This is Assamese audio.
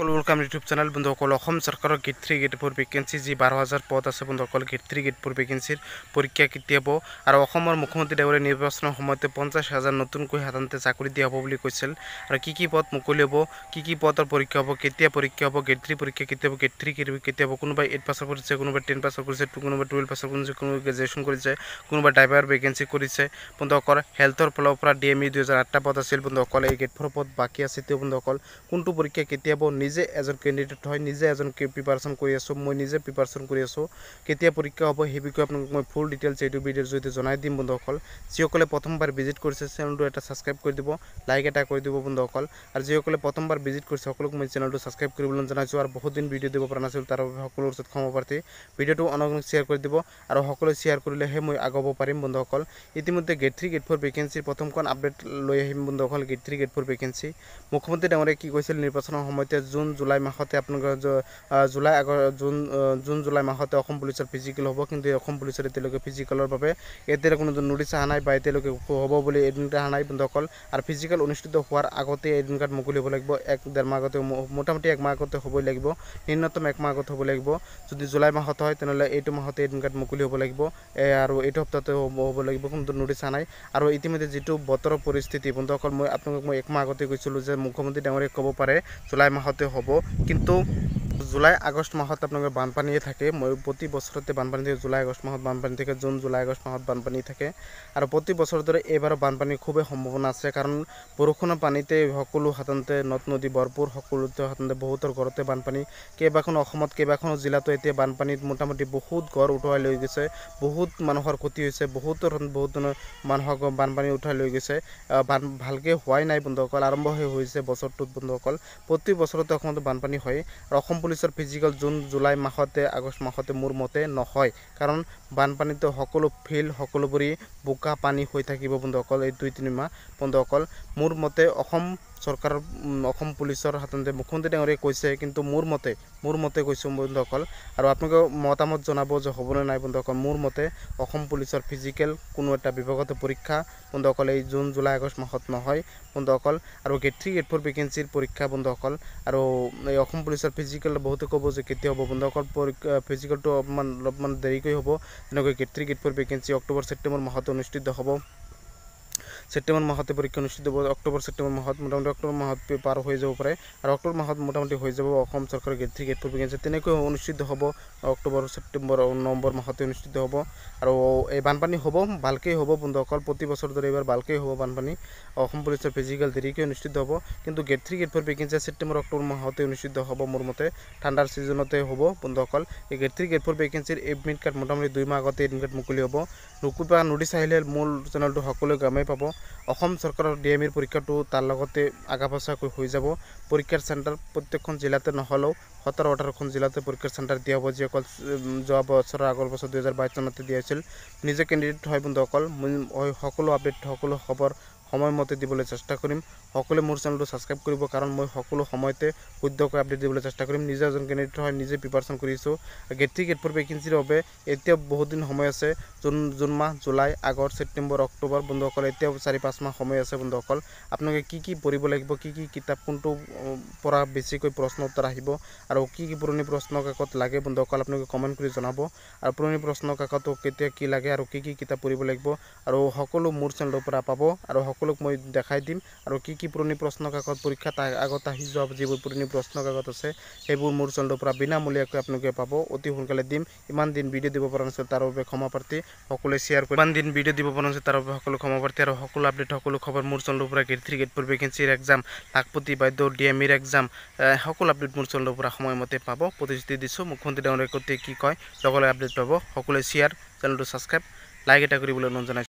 ওয়েলকাম ইউটিউব চ্যানেল বন্ধুসকল সরকারের গেট 3 গেট 4 ভেকেন্সি যি 12,000 পদ আছে বন্ধুসকল গেট 3 গেট 4 ভেকেন্সির পরীক্ষা কেতিয়া হব আর মুখ্যমন্ত্রী ডাঙৰীয়াই নিৰ্বাচনেৰ সময়তে 50,000 নতুনকৈ সাধাৰণতে চাকৰি দিয়া হ'ব বুলি কৈছিল আৰু কি পদ মুকলি হ'ব কি পদৰ পৰীক্ষা হ'ব কেতিয়া পৰীক্ষা হ'ব গেট 3 পৰীক্ষা কেতিয়া হ'ব গেট 3 কেতিয়া হ'ব কোনোবাই 8 পাছ কৰিছে কোনোবাই 10 পাছ কৰিছে কোনোবাই 12 পাছ কৰিছে কোনোবাই গ্ৰেজুৱেশ্যন কৰিছে কোনোবাই ড্ৰাইভাৰ ভেকেন্সি কৰিছে বন্ধুসকল হেলথৰ ফালৰ পৰা ডিএমই 2008টা পদ আছিল বন্ধুসকল এই গেট 4 পদ বাকি আছে তে বন্ধুসকল কোনটো পৰীক্ষা কেতিয়া হ'ব নিজে এজন ক্যান্ডিডেট হয় নিজে এজন প্ৰিপাৰেচন কৰি আছো মই নিজে প্ৰিপাৰেচন কৰি আছো কেতিয়া পৰীক্ষা হ'ব সেই বিষয়ে আপোনাক মই ফুল ডিটেইলছ এইটো ভিডিওৰ জৰিয়তে জনাই দিম বন্ধুসকল যিসকলে প্ৰথমবাৰ ভিজিট কৰিছে চেনেলটো এটা সাবস্ক্ৰাইব কৰি দিব লাইক এটা কৰি দিব বন্ধুসকল আৰু যিসকলে প্ৰথমবাৰ ভিজিট কৰিছে সকলোক মই চেনেলটো সাবস্ক্ৰাইব কৰিবলৈ জনাইছো আৰু বহুত দিন ভিডিও দিব পৰা নাছিল তাৰ বাবে সকলোৰ ওচৰত ক্ষমা প্ৰাৰ্থী ভিডিওটো অনগণিক শ্বেয়াৰ কৰি দিব আৰু সকলোৱে শ্বেয়াৰ কৰিলেহে মই আগাব পাৰিম বন্ধুসকল ইতিমধ্যে গেট 3 গেট 4 ভেকেন্সিৰ প্ৰথমখন আপডেট লৈ আহিম বন্ধুসকল গেট 3 গেট 4 ভেকেন্সি মুখ্যমন্ত্ৰী ডাঙৰীয়াই কি কৈছিল নিৰ্বাচনৰ সময়তে জুন জুলাই মাহতে আপোনালোকৰ জুন জুলাই মাহতে অসম পুলিচৰ ফিজিকেল হ'ব কিন্তু অসম পুলিচৰ এতিয়ালৈকে ফিজিকেলৰ বাবে এতিয়া কোনো নোটিছ অহা নাই বা এতিয়ালৈকে হ'ব বুলি এদিনটা অহা নাই বন্ধুসকল আৰু ফিজিকেল অনুষ্ঠিত হোৱাৰ আগতে এদিন কাৰ্ড মুকলি হ'ব লাগিব 1-1.5 মাহ আগতে মোটামুটি 1 মাহ আগতে হ'বই লাগিব নিম্নতম 1 মাহ আগতে হ'ব লাগিব যদি জুলাই মাহত হয় তেনেহ'লে এইটো মাহতে এদিন কাৰ্ড মুকলি হ'ব লাগিব আৰু এইটো সপ্তাহতে হ'ব লাগিব কিন্তু নোটিছ অহা নাই আৰু ইতিমধ্যে যেটো বতৰৰ পৰিস্থিতি বন্ধুসকল মই আপোনালোকক 1 মাহ আগতে কৈছিলোঁ যে মুখ্যমন্ত্ৰী ডাঙৰীয়াই ক'ব পাৰে জুলাই মাহতে হ'ব কিন্তু জুলাই আগষ্ট মাহত আপোনালোকৰ বানপানীয়ে থাকে মই প্ৰতি বছৰতে বানপানী থাকে জুলাই আগষ্ট মাহত বানপানী থাকে জুন জুলাই আগষ্ট মাহত বানপানী থাকে আৰু প্ৰতি বছৰৰ দৰে এইবাৰ বানপানী খুবেই সম্ভাৱনা আছে কাৰণ বৰষুণৰ পানীতে সকলো সাধাৰণতে নদ নদী ভৰপূৰ সকলোতে সাধাৰণতে বহুতৰ ঘৰতে বানপানী কেইবাখনো জিলাতো এতিয়া বানপানীত মোটামুটি বহুত ঘৰ উঠুৱাই লৈ গৈছে বহুত মানুহৰ ক্ষতি হৈছে বহুত মানুহক বানপানী উঠাই লৈ গৈছে ভালকে হোৱাই নাই বন্ধুসকল আৰম্ভ হৈছে বছৰটোত বন্ধুসকল প্ৰতি বছৰতে অসমত বানপানী হয় আৰু অসম পুলিচৰ ফিজিকেল জুন জুলাই মাহতে আগষ্ট মাহতে মোৰ মতে নহয় কাৰণ বানপানীতে সকলো ফিল্ড সকলোবোৰে বোকা পানী হৈ থাকিব বন্ধুসকল এই 2-3 মাহ বন্ধুসকল মোৰ মতে অসম চৰকাৰৰ অসম পুলিচৰ হাততে মুখ্যমন্ত্ৰী ডাঙৰীয়াই কৈছে কিন্তু মোৰ মতে কৈছো বন্ধুসকল আৰু আপোনালোকে মতামত জনাব যে হ'বনে নাই বন্ধুসকল মোৰ মতে অসম পুলিচৰ ফিজিকেল কোনো এটা বিভাগত পৰীক্ষা বন্ধুসকল এই জুন জুলাই আগষ্ট মাহত নহয় বন্ধুসকল আৰু গেট 3 গেট 4 ভেকেন্সিৰ পৰীক্ষা বন্ধুসকল আৰু এই অসম পুলিচৰ ফিজিকেল বহুতে ক'ব যে কেতিয়া হ'ব বন্ধুসকল ফিজিকেলটো অলপমান দেৰিকৈ হ'ব যেনেকৈ GATE 3 GATE 4 vacancy October September মাহত অনুষ্ঠিত হ'ব সেপ্টেম্বৰ মাহতে পৰীক্ষা অনুষ্ঠিত হ'ব অক্টোবৰ ছেপ্টেম্বৰ মাহত মোটামুটি অক্টোবৰ মাহত পাৰ হৈ যাব পাৰে আৰু অক্টোবৰ মাহত মোটামুটি হৈ যাব অসম চৰকাৰৰ গেট 3 গেট 4 ভেকেন্সি তেনেকৈ অনুষ্ঠিত হ'ব অক্টোবৰ ছেপ্টেম্বৰ নৱেম্বৰ মাহতে অনুষ্ঠিত হ'ব আৰু এই বানপানী হ'ব ভালকৈ হ'ব বন্ধুসকল প্ৰতি বছৰ দৰে এবাৰ ভালকৈ হ'ব বানপানী অসম পুলিচৰ ফিজিকেল দেৰিকৈ অনুষ্ঠিত হ'ব কিন্তু GATE 3 GATE 4 vacancy September October মাহতে অনুষ্ঠিত হ'ব মোৰ মতে ঠাণ্ডাৰ সিজনতে হ'ব বন্ধুসকল এই গেট 3 গেট 4 ভেকেন্সিৰ এডমিট কাৰ্ড মোটামুটি 2 মাহ আগতে এডমিট কাৰ্ড মুকলি হ'ব নুকুবা নোটিছ আহিলে মূল চেনেলটো সকলোৱে গমেই পাব অসম চৰকাৰৰ ডিএমইৰ পৰীক্ষাটো তাৰ লগতে আগাপাছাকৈ হৈ যাব পৰীক্ষাৰ চেণ্টাৰ প্ৰত্যেকখন জিলাতে নহলেও 17-18খন জিলাতে পৰীক্ষাৰ চেণ্টাৰ দিয়া হ'ব যিসকল যোৱা বছৰৰ আগৰ বছৰ 2022 চনতে দিয়া হৈছিল নিজে কেণ্ডিডেট হয় বন্ধুসকল সকলো আপডেট সকলো খবৰ সময়মতে দিবলৈ চেষ্টা কৰিম সকলোৱে মোৰ চেনেলটো সাবস্ক্ৰাইব কৰিব কাৰণ মই সকলো সময়তে শুদ্ধকৈ আপডেট দিবলৈ চেষ্টা কৰিম নিজে এজন কেণ্ডিডেট হয় নিজে প্ৰিপাৰেচন কৰিছো গেট 3 গেট 4 ভেকেন্সিৰ বাবে এতিয়া বহুত দিন সময় আছে জুন মাহ জুলাই আগষ্ট ছেপ্টেম্বৰ অক্টোবৰ বন্ধুসকল এতিয়া 4-5 মাহ সময় আছে বন্ধুসকল আপোনালোকে কি পঢ়িব লাগিব কি কিতাপ কোনটো পৰা বেছিকৈ প্ৰশ্ন উত্তৰ আহিব আৰু কি পুৰণি প্ৰশ্ন কাকত লাগে বন্ধুসকল আপোনালোকে কমেন্ট কৰি জনাব আৰু পুৰণি প্ৰশ্ন কাকত কেতিয়া কি লাগে আৰু কি কিতাপ পঢ়িব লাগিব আৰু সকলো মোৰ চেনেলৰ পৰা পাব আৰু সকলোক মই দেখাই দিম আৰু কি পুৰণি প্ৰশ্ন কাকত পৰীক্ষাত আগত আহি যোৱা যিবোৰ পুৰণি প্ৰশ্ন কাকত আছে সেইবোৰ মোৰ চেনেলৰ পৰা বিনামূলীয়াকৈ আপোনালোকে পাব অতি সোনকালে দিম ইমান দিন ভিডিও দিব পৰা নাছিল তাৰ বাবে ক্ষমা প্ৰাৰ্থী সকলোৱে শ্বেয়াৰ কৰি ইমান দিন ভিডিও দিব পৰা নাছিল তাৰ বাবে সকলো ক্ষমা প্ৰাৰ্থী আৰু সকলো আপডেট সকলো খবৰ মোৰ চেনেলৰ পৰা গেট 3 গেট 4 ভেকেন্সিৰ এক্সাম লাখপতি বাধ্য ডিএমইৰ এক্সাম সকলো আপডেট মোৰ চেনেলৰ পৰা সময়মতে পাব প্ৰতিশ্ৰুতি দিছো মুখ্যমন্ত্ৰী ডাঙৰীয়াই কি কয় লগলৈ আপডেট পাব সকলোৱে শ্বেয়াৰ চেনেলটো সাবস্ক্ৰাইব লাইক এটা কৰিবলৈ অনুৰোধ জনাইছো